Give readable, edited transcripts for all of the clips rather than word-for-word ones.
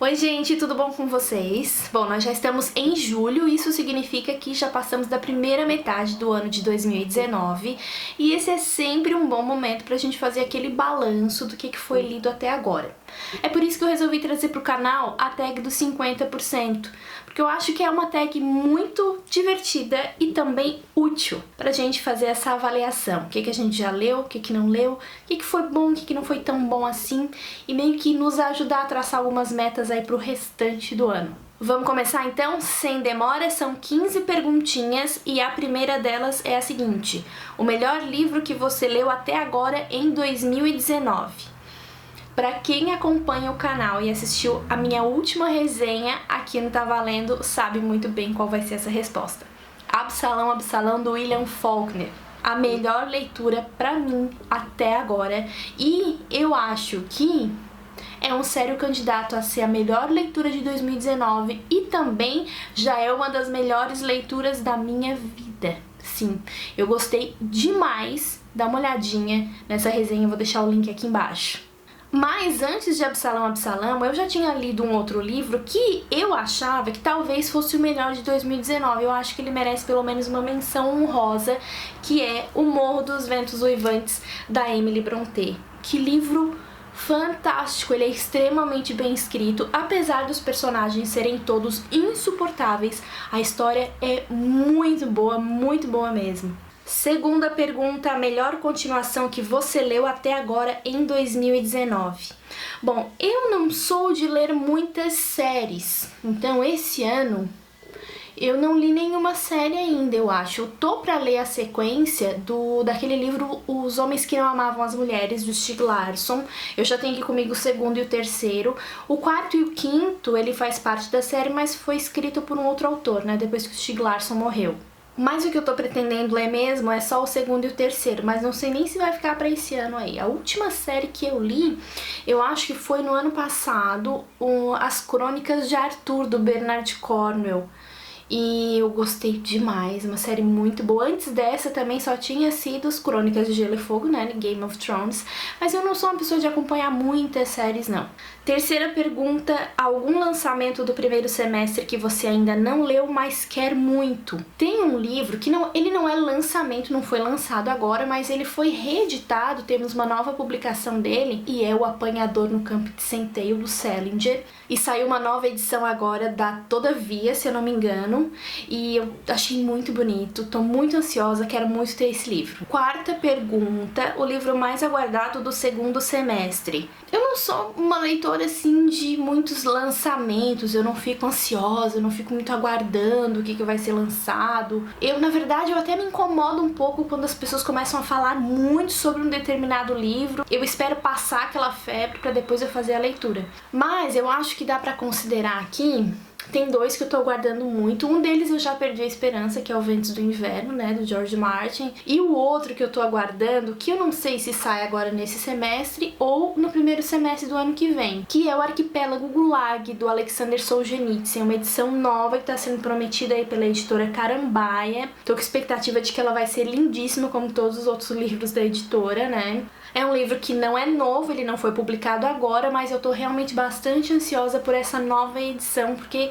Oi gente, tudo bom com vocês? Bom, nós já estamos em julho, isso significa que já passamos da primeira metade do ano de 2019 e esse é sempre um bom momento pra gente fazer aquele balanço do que foi lido até agora. É por isso que eu resolvi trazer pro canal a tag dos 50%, porque eu acho que é uma tag muito divertida e também útil pra gente fazer essa avaliação. O que a gente já leu, o que não leu, o que foi bom, o que não foi tão bom assim e meio que nos ajudar a traçar algumas metas aí pro restante do ano. Vamos começar então? Sem demora, são 15 perguntinhas e a primeira delas é a seguinte: o melhor livro que você leu até agora em 2019? Para quem acompanha o canal e assistiu a minha última resenha aqui no Tá Valendo, sabe muito bem qual vai ser essa resposta. Absalão, Absalão, do William Faulkner. A melhor leitura pra mim até agora e eu acho que é um sério candidato a ser a melhor leitura de 2019 e também já é uma das melhores leituras da minha vida. Sim, eu gostei demais. Dá uma olhadinha nessa resenha, eu vou deixar o link aqui embaixo. Mas antes de Absalão, Absalão, eu já tinha lido um outro livro que eu achava que talvez fosse o melhor de 2019. Eu acho que ele merece pelo menos uma menção honrosa, que é O Morro dos Ventos Uivantes, da Emily Brontë. Que livro fantástico, ele é extremamente bem escrito, apesar dos personagens serem todos insuportáveis, a história é muito boa mesmo. Segunda pergunta, a melhor continuação que você leu até agora em 2019? Bom, eu não sou de ler muitas séries, então esse ano eu não li nenhuma série ainda, eu acho. Eu tô pra ler a sequência daquele livro Os Homens que Não Amavam as Mulheres, do Stieg Larsson. Eu já tenho aqui comigo o segundo e o terceiro. O quarto e o quinto, ele faz parte da série, mas foi escrito por um outro autor, né, depois que o Stieg Larsson morreu. Mas o que eu tô pretendendo ler mesmo é só o segundo e o terceiro, mas não sei nem se vai ficar pra esse ano aí. A última série que eu li, eu acho que foi no ano passado, As Crônicas de Arthur, do Bernard Cornwell. E eu gostei demais, uma série muito boa. Antes dessa também só tinha sido as Crônicas de Gelo e Fogo, né, Game of Thrones. Mas eu não sou uma pessoa de acompanhar muitas séries, não. Terceira pergunta, algum lançamento do primeiro semestre que você ainda não leu, mas quer muito? Tem um livro que ele não é lançamento, não foi lançado agora, mas ele foi reeditado, temos uma nova publicação dele, e é O Apanhador no Campo de Centeio, do Salinger. E saiu uma nova edição agora da Todavia, se eu não me engano, e eu achei muito bonito, tô muito ansiosa, quero muito ter esse livro. Quarta pergunta, o livro mais aguardado do segundo semestre. Eu não sou uma leitora assim de muitos lançamentos, eu não fico ansiosa, eu não fico muito aguardando o que vai ser lançado. Na verdade, eu até me incomodo um pouco quando as pessoas começam a falar muito sobre um determinado livro. Eu espero passar aquela febre pra depois eu fazer a leitura. Mas eu acho que dá pra considerar aqui. Tem dois que eu tô aguardando muito. Um deles eu já perdi a esperança, que é O Ventos do Inverno, né, do George Martin. E o outro que eu tô aguardando, que eu não sei se sai agora nesse semestre ou no primeiro semestre do ano que vem, que é O Arquipélago Gulag, do Alexander Solzhenitsyn. É uma edição nova que tá sendo prometida aí pela editora Carambaia. Tô com expectativa de que ela vai ser lindíssima, como todos os outros livros da editora, né. É um livro que não é novo, ele não foi publicado agora, mas eu tô realmente bastante ansiosa por essa nova edição, porque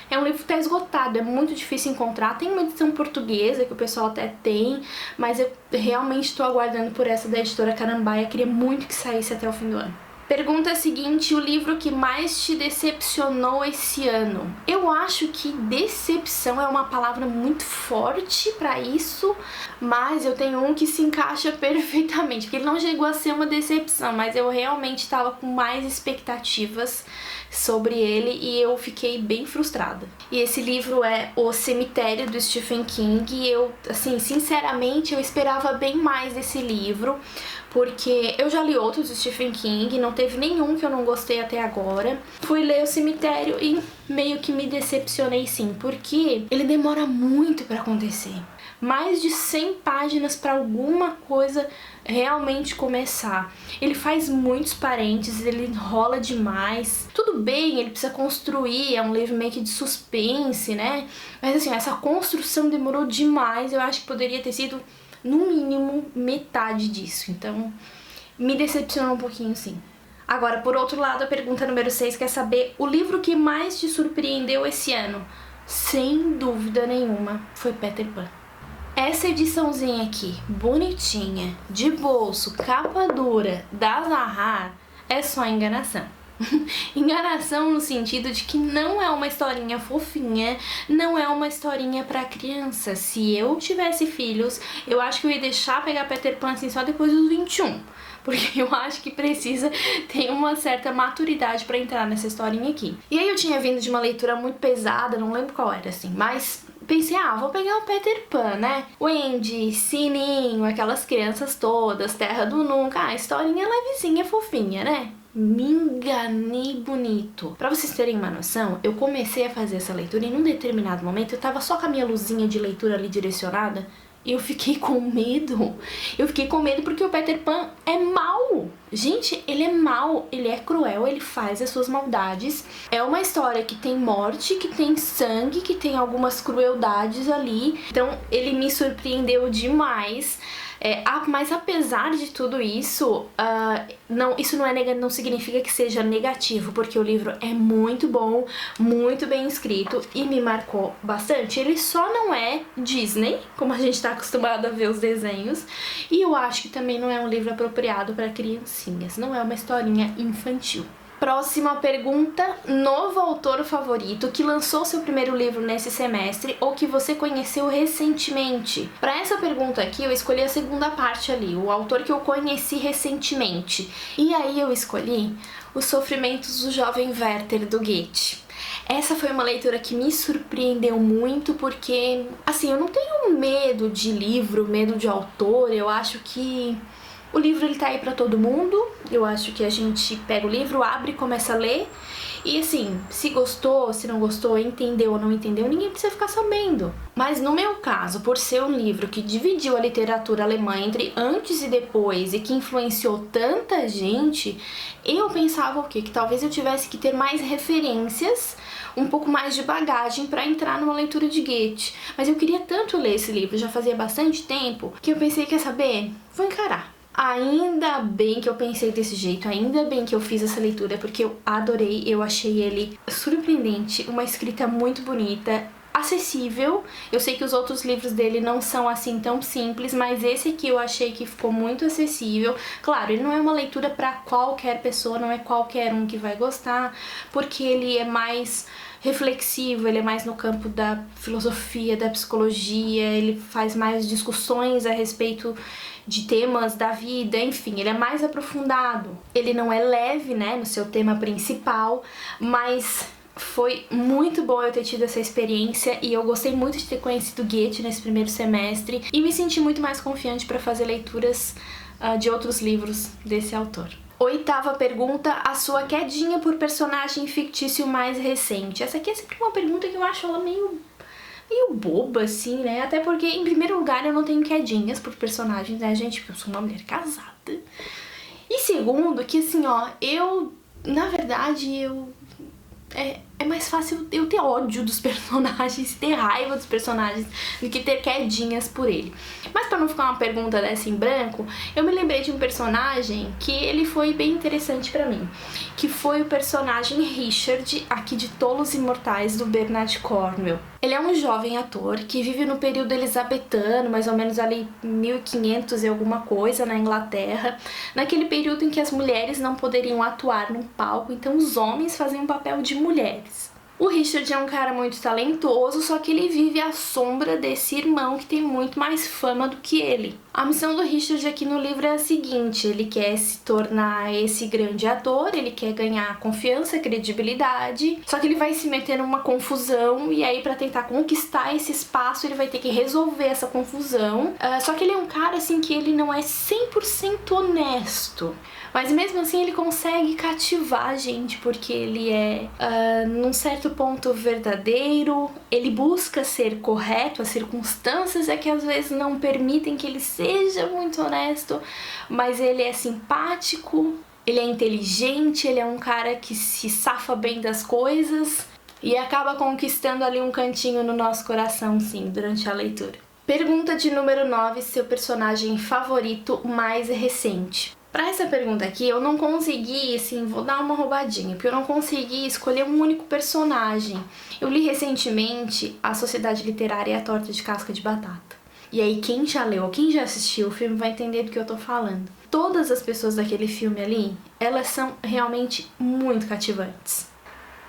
é um livro que tá esgotado, é muito difícil encontrar. Tem uma edição portuguesa que o pessoal até tem, mas eu realmente tô aguardando por essa da editora Carambaia, queria muito que saísse até o fim do ano. Pergunta seguinte, o livro que mais te decepcionou esse ano? Eu acho que decepção é uma palavra muito forte pra isso, mas eu tenho um que se encaixa perfeitamente, porque ele não chegou a ser uma decepção, mas eu realmente estava com mais expectativas sobre ele e eu fiquei bem frustrada. E esse livro é O Cemitério, do Stephen King, e eu, assim, sinceramente, eu esperava bem mais desse livro, porque eu já li outros do Stephen King, não teve nenhum que eu não gostei até agora. Fui ler O Cemitério e meio que me decepcionei sim, porque ele demora muito pra acontecer. Mais de 100 páginas para alguma coisa realmente começar. Ele faz muitos parênteses, ele enrola demais. Tudo bem, ele precisa construir, é um livro meio que de suspense, né? Mas assim, essa construção demorou demais, eu acho que poderia ter sido no mínimo metade disso, então me decepcionou um pouquinho sim. Agora, por outro lado, a pergunta número 6 quer saber o livro que mais te surpreendeu esse ano. Sem dúvida nenhuma, foi Peter Pan. Essa ediçãozinha aqui, bonitinha, de bolso, capa dura, da Zahar, é só enganação. Enganação no sentido de que não é uma historinha fofinha, não é uma historinha pra criança. Se eu tivesse filhos, eu acho que eu ia deixar pegar Peter Pan assim só depois dos 21. Porque eu acho que precisa ter uma certa maturidade pra entrar nessa historinha aqui. E aí eu tinha vindo de uma leitura muito pesada, não lembro qual era assim, mas pensei, vou pegar o Peter Pan, né? Wendy, Sininho, aquelas crianças todas, Terra do Nunca, historinha levezinha, fofinha, né? Me enganei bonito. Pra vocês terem uma noção, eu comecei a fazer essa leitura e num determinado momento eu tava só com a minha luzinha de leitura ali direcionada e eu fiquei com medo. Eu fiquei com medo porque o Peter Pan é mau. Gente, ele é mau, ele é cruel, ele faz as suas maldades. É uma história que tem morte, que tem sangue, que tem algumas crueldades ali. Então ele me surpreendeu demais. Mas apesar de tudo isso, isso não significa que seja negativo, porque o livro é muito bom, muito bem escrito e me marcou bastante. Ele só não é Disney, como a gente tá acostumado a ver os desenhos, e eu acho que também não é um livro apropriado para criancinhas, não é uma historinha infantil. Próxima pergunta, novo autor favorito que lançou seu primeiro livro nesse semestre ou que você conheceu recentemente? Para essa pergunta aqui eu escolhi a segunda parte ali, o autor que eu conheci recentemente. E aí eu escolhi Os Sofrimentos do Jovem Werther, do Goethe. Essa foi uma leitura que me surpreendeu muito porque, assim, eu não tenho medo de livro, medo de autor, eu acho que o livro ele tá aí pra todo mundo, eu acho que a gente pega o livro, abre e começa a ler, e assim, se gostou, se não gostou, entendeu ou não entendeu, ninguém precisa ficar sabendo. Mas no meu caso, por ser um livro que dividiu a literatura alemã entre antes e depois e que influenciou tanta gente, eu pensava o quê? Que talvez eu tivesse que ter mais referências, um pouco mais de bagagem para entrar numa leitura de Goethe. Mas eu queria tanto ler esse livro, já fazia bastante tempo, que eu pensei, quer saber? Vou encarar. Ainda bem que eu pensei desse jeito, ainda bem que eu fiz essa leitura, porque eu adorei, eu achei ele surpreendente, uma escrita muito bonita, acessível. Eu sei que os outros livros dele não são assim tão simples, mas esse aqui eu achei que ficou muito acessível. Claro, ele não é uma leitura para qualquer pessoa, não é qualquer um que vai gostar, porque ele é mais reflexivo, ele é mais no campo da filosofia, da psicologia, ele faz mais discussões a respeito de temas da vida, enfim, ele é mais aprofundado. Ele não é leve, né, no seu tema principal, mas foi muito bom eu ter tido essa experiência e eu gostei muito de ter conhecido Goethe nesse primeiro semestre e me senti muito mais confiante para fazer leituras de outros livros desse autor. Oitava pergunta, a sua quedinha por personagem fictício mais recente. Essa aqui é sempre uma pergunta que eu acho ela meio boba, assim, né? Até porque, em primeiro lugar, eu não tenho quedinhas por personagens, né, gente? Porque eu sou uma mulher casada. E segundo, que assim, na verdade, é mais fácil eu ter ódio dos personagens, ter raiva dos personagens, do que ter quedinhas por ele. Mas pra não ficar uma pergunta dessa em branco, eu me lembrei de um personagem que ele foi bem interessante pra mim, que foi o personagem Richard, aqui de Tolos Imortais, do Bernard Cornwell. Ele é um jovem ator que vive no período elizabetano, mais ou menos ali 1500 e alguma coisa, na Inglaterra, naquele período em que as mulheres não poderiam atuar num palco, então os homens faziam o papel de mulheres. O Richard é um cara muito talentoso, só que ele vive à sombra desse irmão que tem muito mais fama do que ele. A missão do Richard aqui no livro é a seguinte, ele quer se tornar esse grande ator, ele quer ganhar confiança, credibilidade, só que ele vai se meter numa confusão e aí pra tentar conquistar esse espaço ele vai ter que resolver essa confusão. Só que ele é um cara assim que ele não é 100% honesto. Mas mesmo assim ele consegue cativar a gente, porque ele é, num certo ponto, verdadeiro, ele busca ser correto, as circunstâncias é que às vezes não permitem que ele seja muito honesto, mas ele é simpático, ele é inteligente, ele é um cara que se safa bem das coisas e acaba conquistando ali um cantinho no nosso coração, sim, durante a leitura. Pergunta de número 9, seu personagem favorito mais recente. Pra essa pergunta aqui, eu não consegui, assim, vou dar uma roubadinha, porque eu não consegui escolher um único personagem. Eu li recentemente A Sociedade Literária e a Torta de Casca de Batata. E aí, quem já leu ou quem já assistiu o filme vai entender do que eu tô falando. Todas as pessoas daquele filme ali, elas são realmente muito cativantes.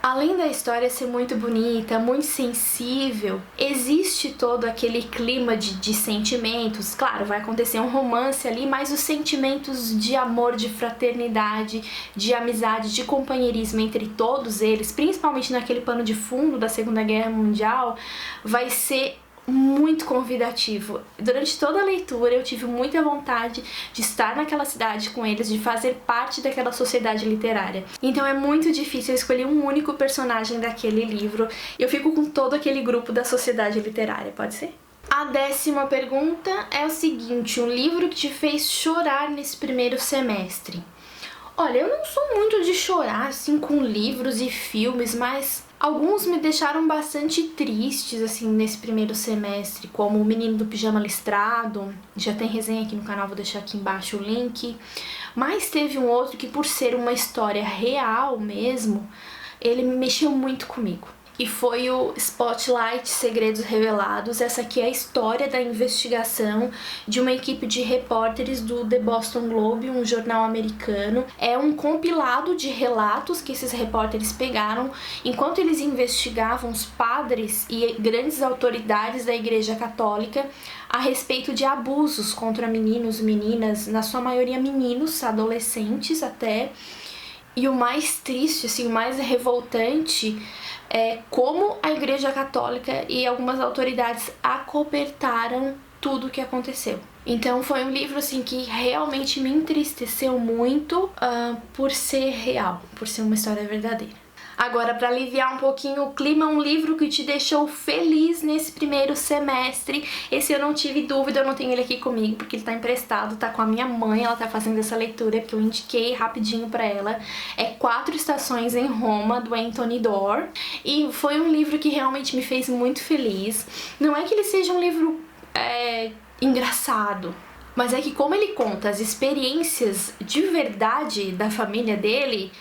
Além da história ser muito bonita, muito sensível, existe todo aquele clima de sentimentos. Claro, vai acontecer um romance ali, mas os sentimentos de amor, de fraternidade, de amizade, de companheirismo entre todos eles, principalmente naquele pano de fundo da Segunda Guerra Mundial, vai ser muito convidativo. Durante toda a leitura eu tive muita vontade de estar naquela cidade com eles, de fazer parte daquela sociedade literária. Então é muito difícil escolher um único personagem daquele livro. Eu fico com todo aquele grupo da sociedade literária, pode ser? A 10ª pergunta é o seguinte: um livro que te fez chorar nesse primeiro semestre? Olha, eu não sou muito de chorar assim com livros e filmes, mas alguns me deixaram bastante tristes assim nesse primeiro semestre, como O Menino do Pijama Listrado. Já tem resenha aqui no canal, vou deixar aqui embaixo o link. Mas teve um outro que, por ser uma história real mesmo, ele mexeu muito comigo. E foi o Spotlight Segredos Revelados. Essa aqui é a história da investigação de uma equipe de repórteres do The Boston Globe, um jornal americano. É um compilado de relatos que esses repórteres pegaram enquanto eles investigavam os padres e grandes autoridades da Igreja Católica a respeito de abusos contra meninos, meninas, na sua maioria meninos, adolescentes até. E o mais triste, assim, o mais revoltante é como a Igreja Católica e algumas autoridades acobertaram tudo o que aconteceu. Então foi um livro assim que realmente me entristeceu muito por ser real, por ser uma história verdadeira. Agora, para aliviar um pouquinho o clima, um livro que te deixou feliz nesse primeiro semestre. Esse eu não tive dúvida, eu não tenho ele aqui comigo porque ele tá emprestado, tá com a minha mãe, ela tá fazendo essa leitura porque eu indiquei rapidinho pra ela. É 4 Estações em Roma, do Anthony Doerr. E foi um livro que realmente me fez muito feliz. Não é que ele seja um livro engraçado, mas é que como ele conta as experiências de verdade da família dele,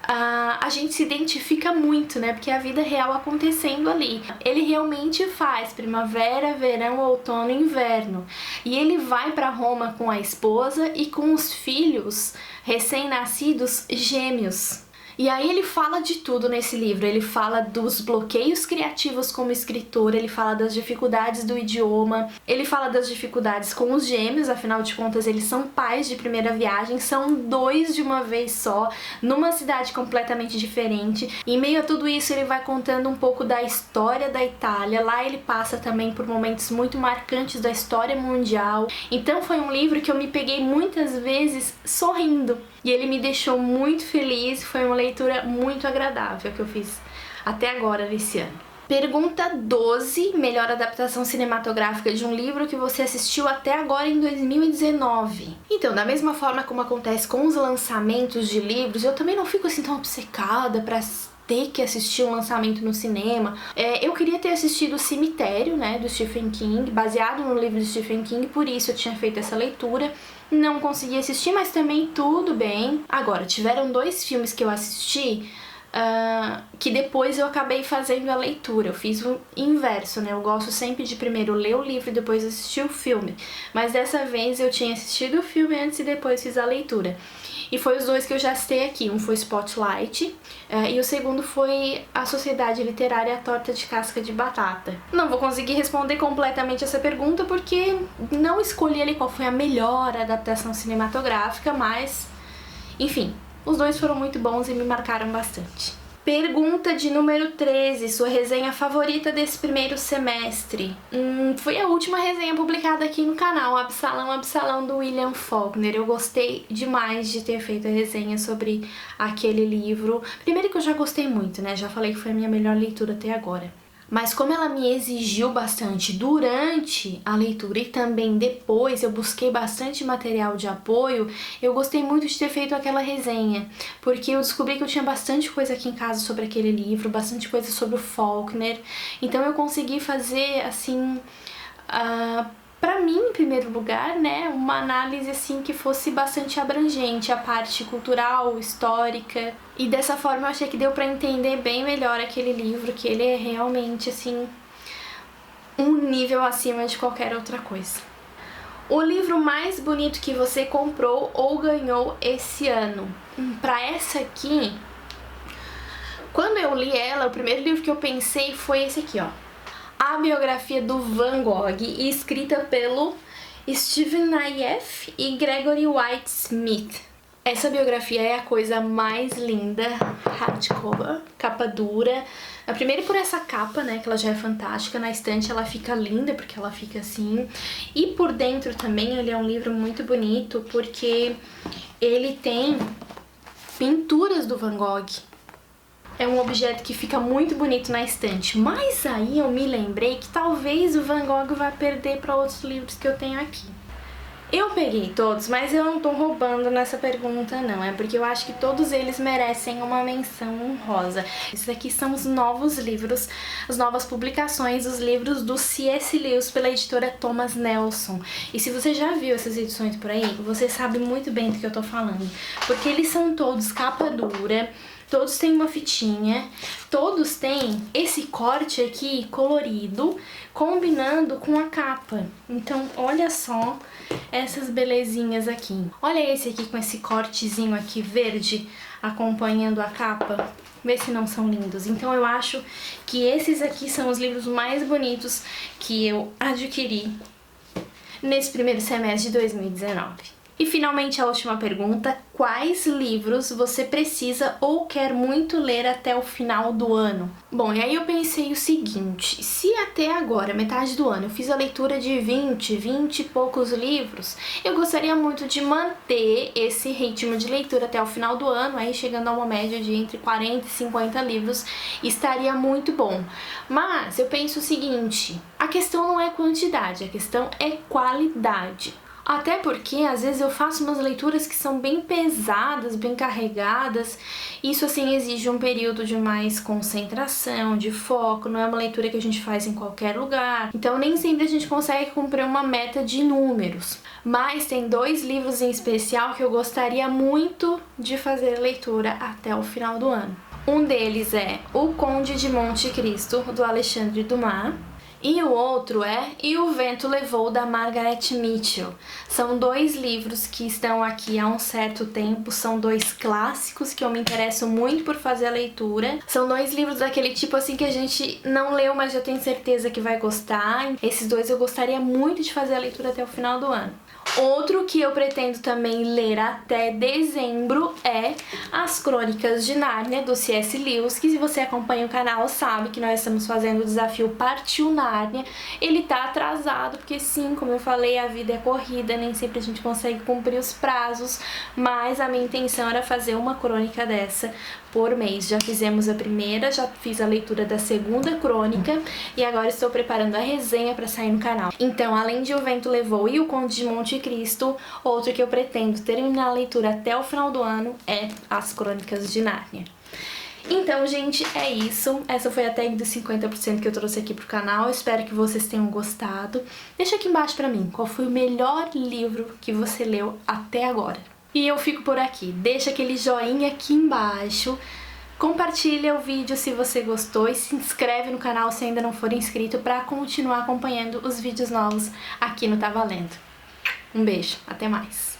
a gente se identifica muito, né? Porque é a vida real acontecendo ali. Ele realmente faz primavera, verão, outono e inverno. E ele vai para Roma com a esposa e com os filhos recém-nascidos gêmeos. E aí ele fala de tudo nesse livro. Ele fala dos bloqueios criativos como escritor, ele fala das dificuldades do idioma, ele fala das dificuldades com os gêmeos, afinal de contas eles são pais de primeira viagem, são 2 de uma vez só, numa cidade completamente diferente. E em meio a tudo isso ele vai contando um pouco da história da Itália. Lá ele passa também por momentos muito marcantes da história mundial. Então foi um livro que eu me peguei muitas vezes sorrindo. E ele me deixou muito feliz, foi uma leitura muito agradável que eu fiz até agora nesse ano. Pergunta 12, melhor adaptação cinematográfica de um livro que você assistiu até agora em 2019. Então, da mesma forma como acontece com os lançamentos de livros, eu também não fico assim tão obcecada pra ter que assistir um lançamento no cinema. Eu queria ter assistido O Cemitério, né, do Stephen King, baseado no livro do Stephen King, por isso eu tinha feito essa leitura. Não consegui assistir, mas também tudo bem. Agora, tiveram 2 filmes que eu assisti que depois eu acabei fazendo a leitura. Eu fiz o inverso, né? Eu gosto sempre de primeiro ler o livro e depois assistir o filme. Mas dessa vez eu tinha assistido o filme antes e depois fiz a leitura. E foi os 2 que eu já citei aqui. Um foi Spotlight e o segundo foi A Sociedade Literária e a Torta de Casca de Batata. Não vou conseguir responder completamente essa pergunta porque não escolhi ali qual foi a melhor adaptação cinematográfica, mas enfim, os 2 foram muito bons e me marcaram bastante. Pergunta de número 13, sua resenha favorita desse primeiro semestre? Foi a última resenha publicada aqui no canal, Absalão do William Faulkner. Eu gostei demais de ter feito a resenha sobre aquele livro. Primeiro que eu já gostei muito, né? Já falei que foi a minha melhor leitura até agora. Mas como ela me exigiu bastante durante a leitura e também depois, eu busquei bastante material de apoio, eu gostei muito de ter feito aquela resenha, porque eu descobri que eu tinha bastante coisa aqui em casa sobre aquele livro, bastante coisa sobre o Faulkner, então eu consegui fazer, assim, pra mim, em primeiro lugar, né, uma análise assim que fosse bastante abrangente, a parte cultural, histórica, e dessa forma eu achei que deu pra entender bem melhor aquele livro, que ele é realmente assim um nível acima de qualquer outra coisa. O livro mais bonito que você comprou ou ganhou esse ano? Pra essa aqui, quando eu li ela, o primeiro livro que eu pensei foi esse aqui, ó. A biografia do Van Gogh, escrita pelo Steven Naif e Gregory White Smith. Essa biografia é a coisa mais linda, hardcover, capa dura. Primeiro por essa capa, né, que ela já é fantástica, na estante ela fica linda porque ela fica assim. E por dentro também ele é um livro muito bonito porque ele tem pinturas do Van Gogh. É um objeto que fica muito bonito na estante. Mas aí eu me lembrei que talvez o Van Gogh vá perder para outros livros que eu tenho aqui. Eu peguei todos, mas eu não tô roubando nessa pergunta não, é porque eu acho que todos eles merecem uma menção honrosa. Esses aqui são os novos livros, as novas publicações, os livros do C.S. Lewis pela editora Thomas Nelson. E se você já viu essas edições por aí, você sabe muito bem do que eu tô falando, porque eles são todos capa dura, todos têm uma fitinha, todos têm esse corte aqui colorido, combinando com a capa. Então, olha só essas belezinhas aqui. Olha esse aqui com esse cortezinho aqui verde acompanhando a capa. Vê se não são lindos. Então, eu acho que esses aqui são os livros mais bonitos que eu adquiri nesse primeiro semestre de 2019. E finalmente a última pergunta, quais livros você precisa ou quer muito ler até o final do ano? Bom, e aí eu pensei o seguinte, se até agora, metade do ano, eu fiz a leitura de 20 e poucos livros, eu gostaria muito de manter esse ritmo de leitura até o final do ano, aí chegando a uma média de entre 40 e 50 livros, estaria muito bom. Mas eu penso o seguinte, a questão não é quantidade, a questão é qualidade. Até porque, às vezes, eu faço umas leituras que são bem pesadas, bem carregadas. Isso, assim, exige um período de mais concentração, de foco. Não é uma leitura que a gente faz em qualquer lugar. Então, nem sempre a gente consegue cumprir uma meta de números. Mas tem 2 livros em especial que eu gostaria muito de fazer leitura até o final do ano. Um deles é O Conde de Monte Cristo, do Alexandre Dumas. E o outro é E o Vento Levou, da Margaret Mitchell. São 2 livros que estão aqui há um certo tempo, são 2 clássicos que eu me interesso muito por fazer a leitura. São 2 livros daquele tipo assim que a gente não leu, mas já tem certeza que vai gostar. Esses 2 eu gostaria muito de fazer a leitura até o final do ano. Outro que eu pretendo também ler até dezembro é As Crônicas de Nárnia, do C.S. Lewis, que se você acompanha o canal sabe que nós estamos fazendo o desafio Partiu Nárnia. Ele tá atrasado, porque sim, como eu falei, a vida é corrida, nem sempre a gente consegue cumprir os prazos, mas a minha intenção era fazer uma crônica dessa por mês. Já fizemos a primeira, já fiz a leitura da segunda crônica e agora estou preparando a resenha para sair no canal. Então, além de O Vento Levou e O Conde de Monte Cristo, outro que eu pretendo terminar a leitura até o final do ano é As Crônicas de Nárnia. Então, gente, é isso. Essa foi a tag dos 50% que eu trouxe aqui pro canal. Espero que vocês tenham gostado. Deixa aqui embaixo pra mim qual foi o melhor livro que você leu até agora. E eu fico por aqui. Deixa aquele joinha aqui embaixo. Compartilha o vídeo se você gostou e se inscreve no canal se ainda não for inscrito para continuar acompanhando os vídeos novos aqui no Tá Valendo. Um beijo, até mais!